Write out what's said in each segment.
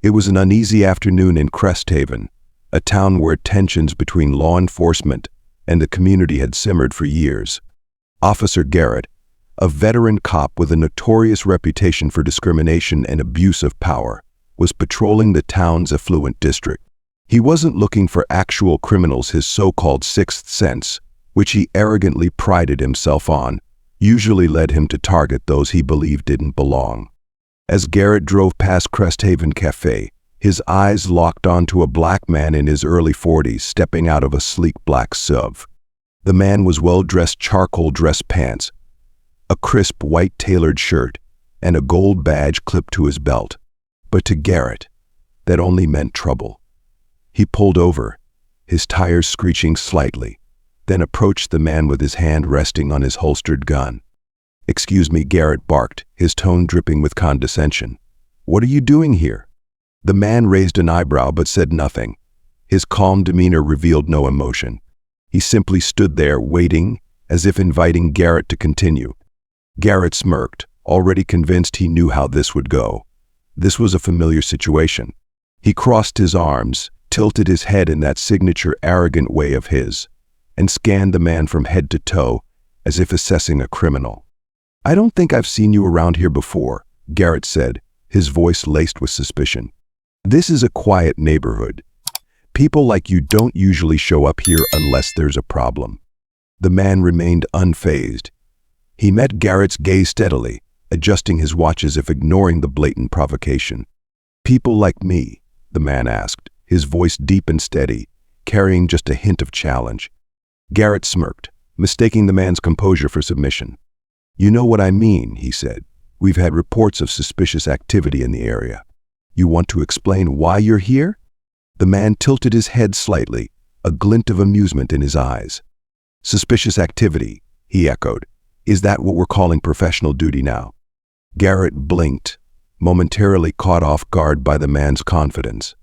It was an uneasy afternoon in Cresthaven, a town where tensions between law enforcement and the community had simmered for years. Officer Garrett, a veteran cop with a notorious reputation for discrimination and abuse of power, was patrolling the town's affluent district. He wasn't looking for actual criminals. His so-called sixth sense, which he arrogantly prided himself on, usually led him to target those he believed didn't belong. As Garrett drove past Cresthaven Cafe, his eyes locked onto a black man in his early 40s stepping out of a sleek black SUV. The man was well-dressed charcoal dress pants, a crisp white tailored shirt, and a gold badge clipped to his belt. But to Garrett, that only meant trouble. He pulled over, his tires screeching slightly, then approached the man with his hand resting on his holstered gun. "Excuse me," Garrett barked, his tone dripping with condescension. "What are you doing here?" The man raised an eyebrow but said nothing. His calm demeanor revealed no emotion. He simply stood there waiting, as if inviting Garrett to continue. Garrett smirked, already convinced he knew how this would go. This was a familiar situation. He crossed his arms, tilted his head in that signature arrogant way of his, and scanned the man from head to toe, as if assessing a criminal. "I don't think I've seen you around here before," Garrett said, his voice laced with suspicion. "This is a quiet neighborhood. People like you don't usually show up here unless there's a problem." The man remained unfazed. He met Garrett's gaze steadily, adjusting his watch as if ignoring the blatant provocation. "People like me?" the man asked, his voice deep and steady, carrying just a hint of challenge. Garrett smirked, mistaking the man's composure for submission. "You know what I mean," he said. "We've had reports of suspicious activity in the area. You want to explain why you're here?" The man tilted his head slightly, a glint of amusement in his eyes. "Suspicious activity," he echoed. "Is that what we're calling professional duty now?" Garrett blinked, momentarily caught off guard by the man's confidence.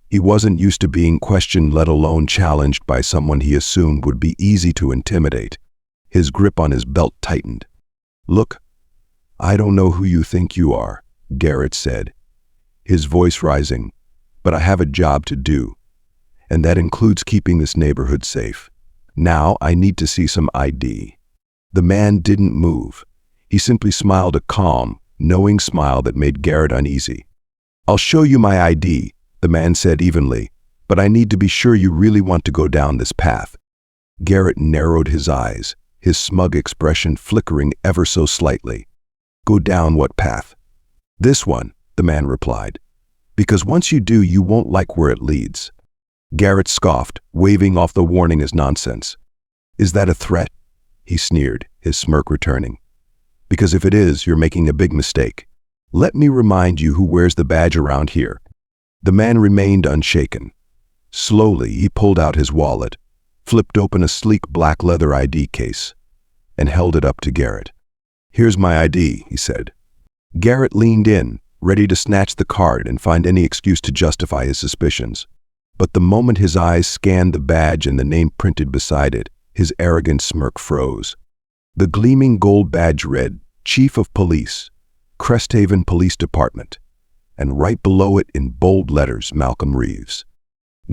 He wasn't used to being questioned, let alone challenged by someone he assumed would be easy to intimidate. His grip on his belt tightened. "Look, I don't know who you think you are," Garrett said, his voice rising, "but I have a job to do, and that includes keeping this neighborhood safe. Now I need to see some ID." The man didn't move. He simply smiled, a calm, knowing smile that made Garrett uneasy. "I'll show you my ID," the man said evenly, "but I need to be sure you really want to go down this path." Garrett narrowed his eyes, his smug expression flickering ever so slightly. "Go down what path?" "This one," the man replied. "Because once you do, you won't like where it leads." Garrett scoffed, waving off the warning as nonsense. "Is that a threat?" he sneered, his smirk returning. "Because if it is, you're making a big mistake. Let me remind you who wears the badge around here." The man remained unshaken. Slowly, he pulled out his wallet, flipped open a sleek black leather ID case, and held it up to Garrett. "Here's my ID," he said. Garrett leaned in, ready to snatch the card and find any excuse to justify his suspicions. But the moment his eyes scanned the badge and the name printed beside it, his arrogant smirk froze. The gleaming gold badge read, "Chief of Police, Cresthaven Police Department," and right below it in bold letters, "Malcolm Reeves."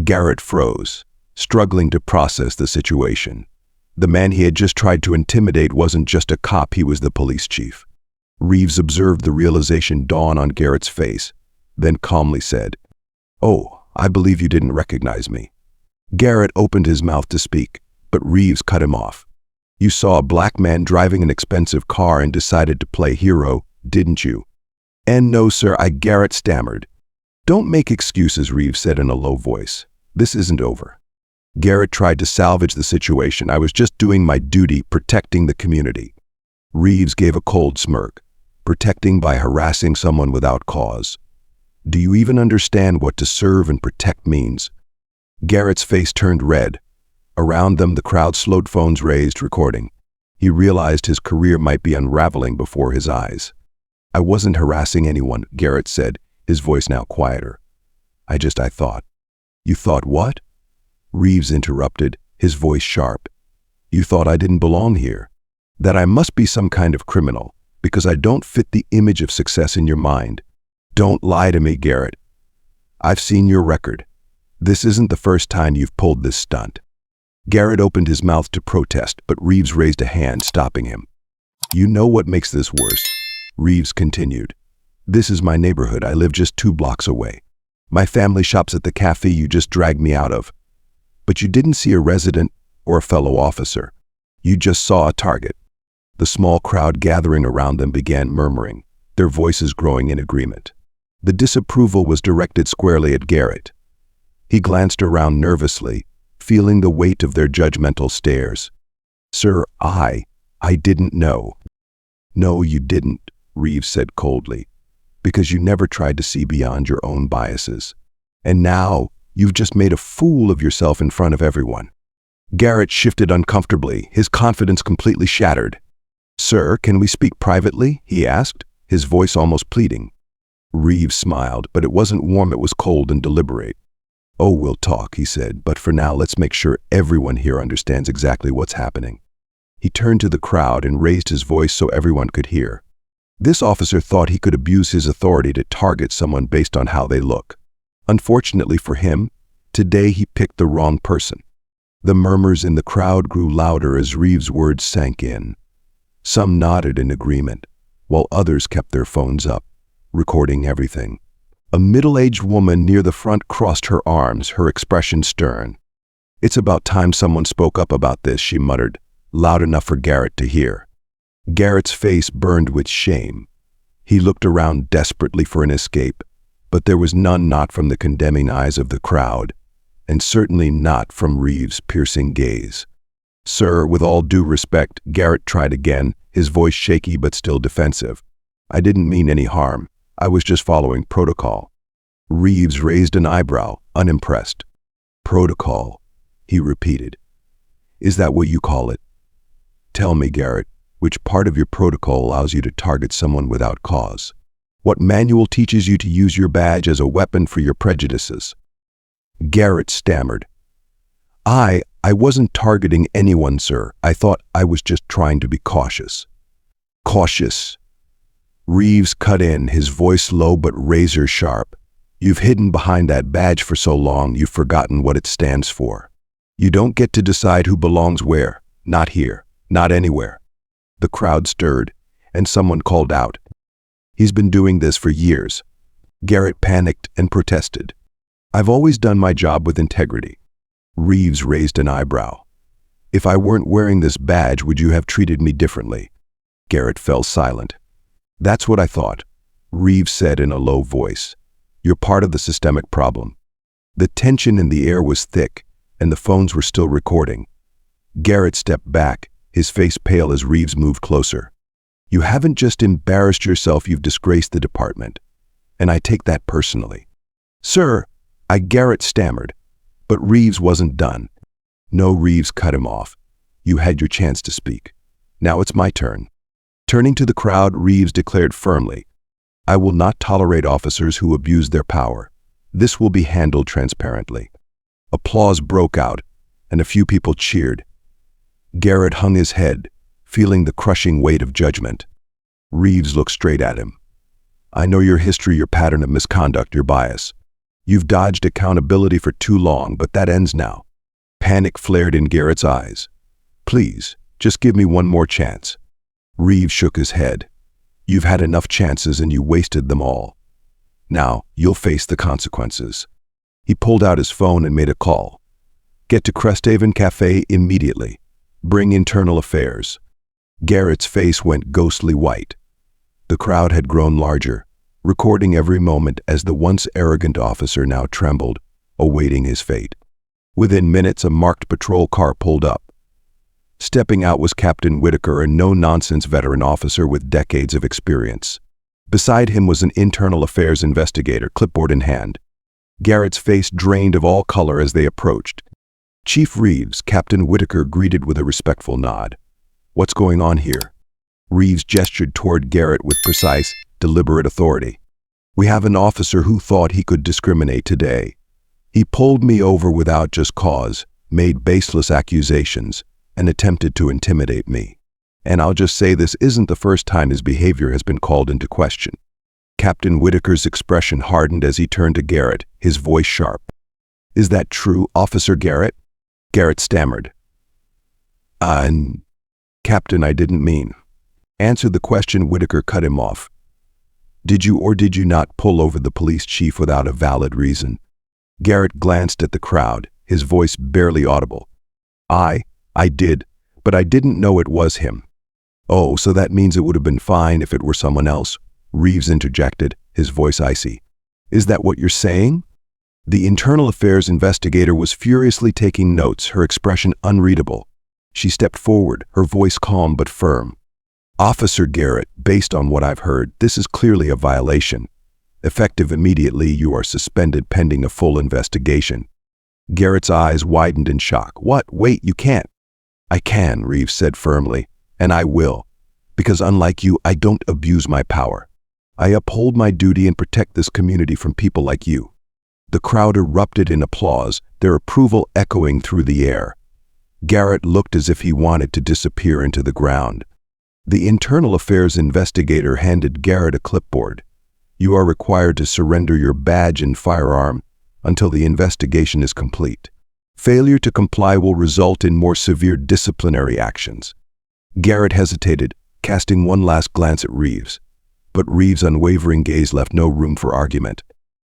Garrett froze, struggling to process the situation. The man he had just tried to intimidate wasn't just a cop, he was the police chief. Reeves observed the realization dawn on Garrett's face, then calmly said, "Oh, I believe you didn't recognize me." Garrett opened his mouth to speak, but Reeves cut him off. "You saw a black man driving an expensive car and decided to play hero, didn't you?" "And no, sir," Garrett stammered. "Don't make excuses," Reeves said in a low voice. "This isn't over." Garrett tried to salvage the situation. "I was just doing my duty, protecting the community." Reeves gave a cold smirk. "Protecting by harassing someone without cause. Do you even understand what to serve and protect means?" Garrett's face turned red. Around them, the crowd slowed, phones raised, recording. He realized his career might be unraveling before his eyes. "I wasn't harassing anyone," Garrett said, his voice now quieter. I thought." "You thought what?" Reeves interrupted, his voice sharp. "You thought I didn't belong here? That I must be some kind of criminal, because I don't fit the image of success in your mind. Don't lie to me, Garrett. I've seen your record. This isn't the first time you've pulled this stunt." Garrett opened his mouth to protest, but Reeves raised a hand, stopping him. "You know what makes this worse?" Reeves continued. "This is my neighborhood. I live just 2 blocks away. My family shops at the cafe you just dragged me out of. But you didn't see a resident or a fellow officer. You just saw a target." The small crowd gathering around them began murmuring, their voices growing in agreement. The disapproval was directed squarely at Garrett. He glanced around nervously, feeling the weight of their judgmental stares. "Sir, I didn't know." "No, you didn't," Reeves said coldly, "because you never tried to see beyond your own biases. And now, you've just made a fool of yourself in front of everyone." Garrett shifted uncomfortably, his confidence completely shattered. "Sir, can we speak privately?" he asked, his voice almost pleading. Reeves smiled, but it wasn't warm, it was cold and deliberate. "Oh, we'll talk," he said, "but for now let's make sure everyone here understands exactly what's happening." He turned to the crowd and raised his voice so everyone could hear. This officer thought he could abuse his authority to target someone based on how they look. Unfortunately for him, today he picked the wrong person. The murmurs in the crowd grew louder as Reeves' words sank in. Some nodded in agreement, while others kept their phones up, recording everything. A middle-aged woman near the front crossed her arms, her expression stern. "It's about time someone spoke up about this," she muttered, loud enough for Garrett to hear. Garrett's face burned with shame. He looked around desperately for an escape, but there was none, not from the condemning eyes of the crowd, and certainly not from Reeves' piercing gaze. "Sir, with all due respect," Garrett tried again, his voice shaky but still defensive. "I didn't mean any harm. I was just following protocol." Reeves raised an eyebrow, unimpressed. "Protocol," he repeated. "Is that what you call it? Tell me, Garrett, which part of your protocol allows you to target someone without cause? What manual teaches you to use your badge as a weapon for your prejudices?" Garrett stammered. I wasn't targeting anyone, sir. I thought I was just trying to be cautious." "Cautious?" Reeves cut in, his voice low but razor sharp. "You've hidden behind that badge for so long you've forgotten what it stands for. You don't get to decide who belongs where. Not here. Not anywhere." The crowd stirred, and someone called out, "He's been doing this for years." Garrett panicked and protested. "I've always done my job with integrity." Reeves raised an eyebrow. "If I weren't wearing this badge, would you have treated me differently?" Garrett fell silent. "That's what I thought," Reeves said in a low voice. "You're part of the systemic problem." The tension in the air was thick, and the phones were still recording. Garrett stepped back, his face pale as Reeves moved closer. "You haven't just embarrassed yourself, you've disgraced the department. And I take that personally." "Sir," Garrett stammered, but Reeves wasn't done. "No," Reeves cut him off. "You had your chance to speak. Now it's my turn." Turning to the crowd, Reeves declared firmly, "I will not tolerate officers who abuse their power. This will be handled transparently." Applause broke out, and a few people cheered. Garrett hung his head, feeling the crushing weight of judgment. Reeves looked straight at him. "I know your history, your pattern of misconduct, your bias. You've dodged accountability for too long, but that ends now." Panic flared in Garrett's eyes. "Please, just give me one more chance." Reeves shook his head. "You've had enough chances and you wasted them all. Now, you'll face the consequences." He pulled out his phone and made a call. "Get to Cresthaven Cafe immediately. Bring internal affairs." Garrett's face went ghostly white. The crowd had grown larger, recording every moment as the once arrogant officer now trembled, awaiting his fate. Within minutes, a marked patrol car pulled up. Stepping out was Captain Whitaker, a no-nonsense veteran officer with decades of experience. Beside him was an internal affairs investigator, clipboard in hand. Garrett's face drained of all color as they approached. "Chief Reeves," Captain Whitaker greeted with a respectful nod. "What's going on here?" Reeves gestured toward Garrett with precise, deliberate authority. "We have an officer who thought he could discriminate today. He pulled me over without just cause, made baseless accusations, and attempted to intimidate me. And I'll just say this isn't the first time his behavior has been called into question." Captain Whitaker's expression hardened as he turned to Garrett, his voice sharp. "Is that true, Officer Garrett?" Garrett stammered. Captain, I didn't mean." Answer the question. Whitaker cut him off. "Did you or did you not pull over the police chief without a valid reason?" Garrett glanced at the crowd, his voice barely audible. I did, but I didn't know it was him." "Oh, so that means it would have been fine if it were someone else," Reeves interjected, his voice icy. "Is that what you're saying?" The internal affairs investigator was furiously taking notes, her expression unreadable. She stepped forward, her voice calm but firm. "Officer Garrett, based on what I've heard, this is clearly a violation. Effective immediately, you are suspended pending a full investigation." Garrett's eyes widened in shock. "What? Wait, you can't." "I can," Reeves said firmly, "and I will. Because unlike you, I don't abuse my power. I uphold my duty and protect this community from people like you." The crowd erupted in applause, their approval echoing through the air. Garrett looked as if he wanted to disappear into the ground. The internal affairs investigator handed Garrett a clipboard. "You are required to surrender your badge and firearm until the investigation is complete. Failure to comply will result in more severe disciplinary actions." Garrett hesitated, casting one last glance at Reeves. But Reeves' unwavering gaze left no room for argument.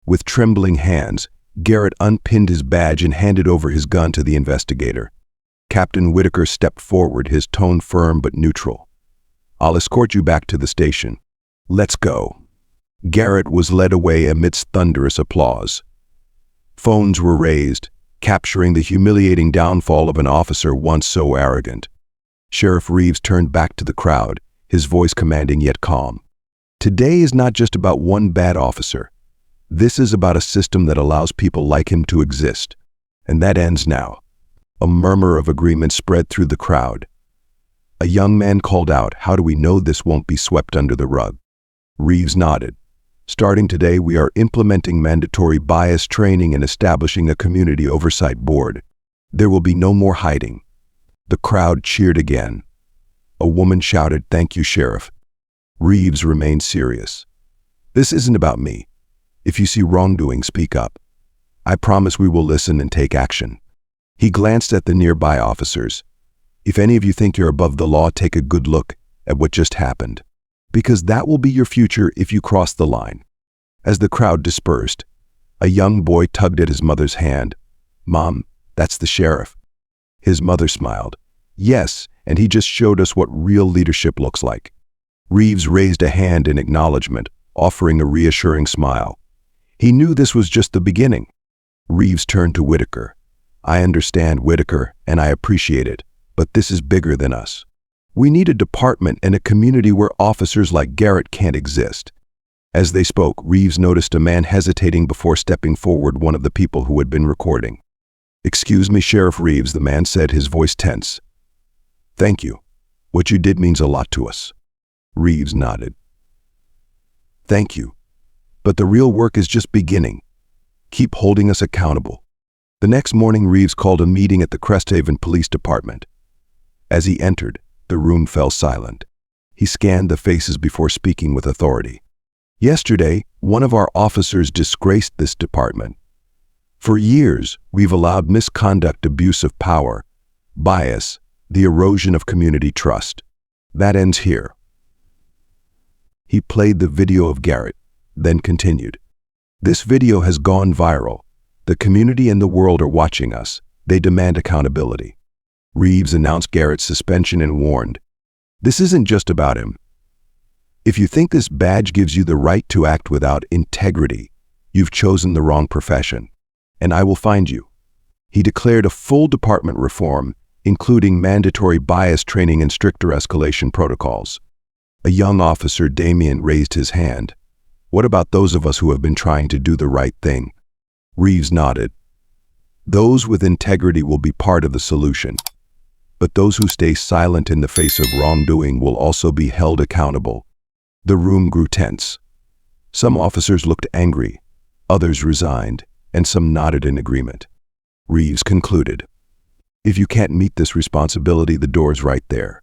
With trembling hands, Garrett unpinned his badge and handed over his gun to the investigator. Captain Whitaker stepped forward, his tone firm but neutral. "I'll escort you back to the station. Let's go." Garrett was led away amidst thunderous applause. Phones were raised, capturing the humiliating downfall of an officer once so arrogant. Sheriff Reeves turned back to the crowd, his voice commanding yet calm. "Today is not just about one bad officer. This is about a system that allows people like him to exist. And that ends now." A murmur of agreement spread through the crowd. A young man called out, "How do we know this won't be swept under the rug?" Reeves nodded. "Starting today, we are implementing mandatory bias training and establishing a community oversight board. There will be no more hiding." The crowd cheered again. A woman shouted, "Thank you, Sheriff." Reeves remained serious. "This isn't about me. If you see wrongdoing, speak up. I promise we will listen and take action." He glanced at the nearby officers. "If any of you think you're above the law, take a good look at what just happened. Because that will be your future if you cross the line." As the crowd dispersed, a young boy tugged at his mother's hand. "Mom, that's the sheriff." His mother smiled. "Yes, and he just showed us what real leadership looks like." Reeves raised a hand in acknowledgement, offering a reassuring smile. He knew this was just the beginning. Reeves turned to Whitaker. "I understand, Whitaker, and I appreciate it, but this is bigger than us. We need a department and a community where officers like Garrett can't exist." As they spoke, Reeves noticed a man hesitating before stepping forward, one of the people who had been recording. "Excuse me, Sheriff Reeves," the man said, his voice tense. "Thank you. What you did means a lot to us." Reeves nodded. "Thank you. But the real work is just beginning. Keep holding us accountable." The next morning, Reeves called a meeting at the Cresthaven Police Department. As he entered, the room fell silent. He scanned the faces before speaking with authority. "Yesterday, one of our officers disgraced this department. For years, we've allowed misconduct, abuse of power, bias, the erosion of community trust. That ends here." He played the video of Garrett, then continued. "This video has gone viral. The community and the world are watching us. They demand accountability." Reeves announced Garrett's suspension and warned, "This isn't just about him. If you think this badge gives you the right to act without integrity, you've chosen the wrong profession, and I will find you." He declared a full department reform, including mandatory bias training and stricter escalation protocols. A young officer, Damien, raised his hand. "What about those of us who have been trying to do the right thing?" Reeves nodded. "Those with integrity will be part of the solution. But those who stay silent in the face of wrongdoing will also be held accountable." The room grew tense. Some officers looked angry, others resigned, and some nodded in agreement. Reeves concluded, "If you can't meet this responsibility, the door's right there.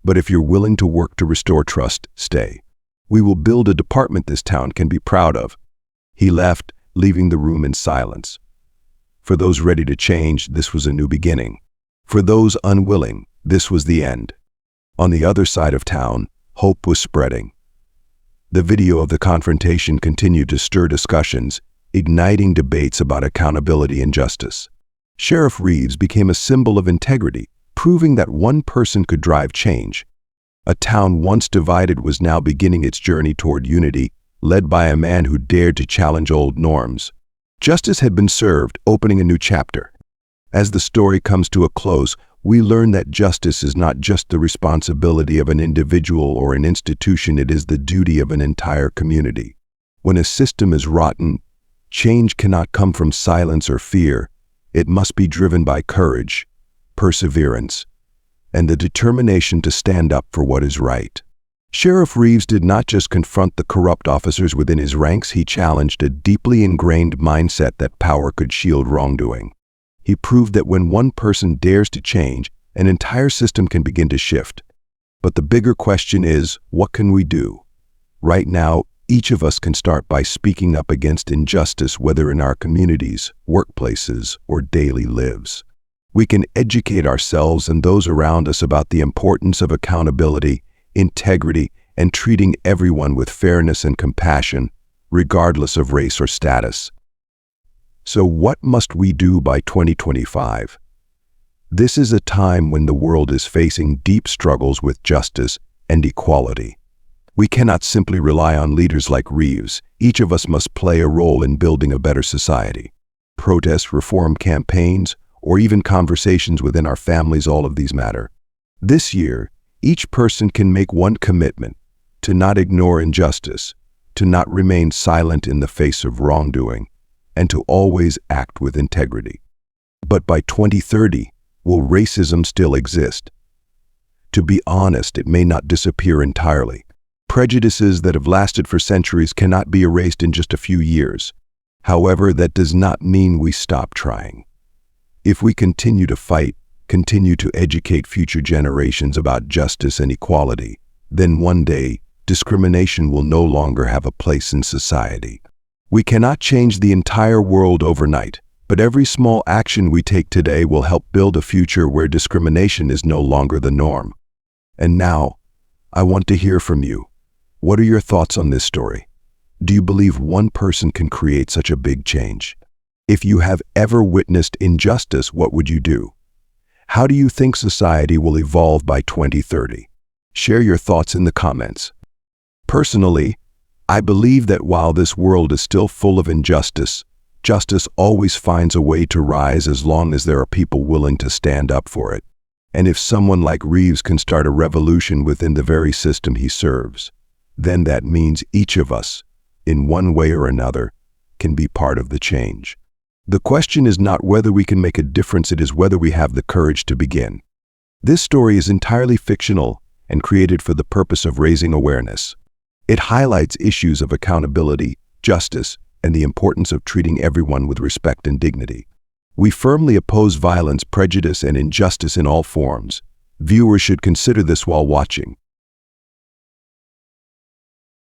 But if you're willing to work to restore trust, stay. We will build a department this town can be proud of." He left, leaving the room in silence. For those ready to change, this was a new beginning. For those unwilling, this was the end. On the other side of town, hope was spreading. The video of the confrontation continued to stir discussions, igniting debates about accountability and justice. Sheriff Reeves became a symbol of integrity, proving that one person could drive change. A town once divided was now beginning its journey toward unity, led by a man who dared to challenge old norms. Justice had been served, opening a new chapter. As the story comes to a close, we learn that justice is not just the responsibility of an individual or an institution, it is the duty of an entire community. When a system is rotten, change cannot come from silence or fear. It must be driven by courage, perseverance, and the determination to stand up for what is right. Sheriff Reeves did not just confront the corrupt officers within his ranks, he challenged a deeply ingrained mindset that power could shield wrongdoing. He proved that when one person dares to change, an entire system can begin to shift. But the bigger question is, what can we do? Right now, each of us can start by speaking up against injustice, whether in our communities, workplaces, or daily lives. We can educate ourselves and those around us about the importance of accountability, integrity, and treating everyone with fairness and compassion, regardless of race or status. So what must we do by 2025? This is a time when the world is facing deep struggles with justice and equality. We cannot simply rely on leaders like Reeves. Each of us must play a role in building a better society. Protests, reform campaigns, or even conversations within our families, all of these matter. This year, each person can make one commitment: to not ignore injustice, to not remain silent in the face of wrongdoing, and to always act with integrity. But by 2030, will racism still exist? To be honest, it may not disappear entirely. Prejudices that have lasted for centuries cannot be erased in just a few years. However, that does not mean we stop trying. If we continue to fight, continue to educate future generations about justice and equality, then one day, discrimination will no longer have a place in society. We cannot change the entire world overnight, but every small action we take today will help build a future where discrimination is no longer the norm. And now, I want to hear from you. What are your thoughts on this story? Do you believe one person can create such a big change? If you have ever witnessed injustice, what would you do? How do you think society will evolve by 2030? Share your thoughts in the comments. Personally, I believe that while this world is still full of injustice, justice always finds a way to rise as long as there are people willing to stand up for it. And if someone like Reeves can start a revolution within the very system he serves, then that means each of us, in one way or another, can be part of the change. The question is not whether we can make a difference, it is whether we have the courage to begin. This story is entirely fictional and created for the purpose of raising awareness. It highlights issues of accountability, justice, and the importance of treating everyone with respect and dignity. We firmly oppose violence, prejudice, and injustice in all forms. Viewers should consider this while watching.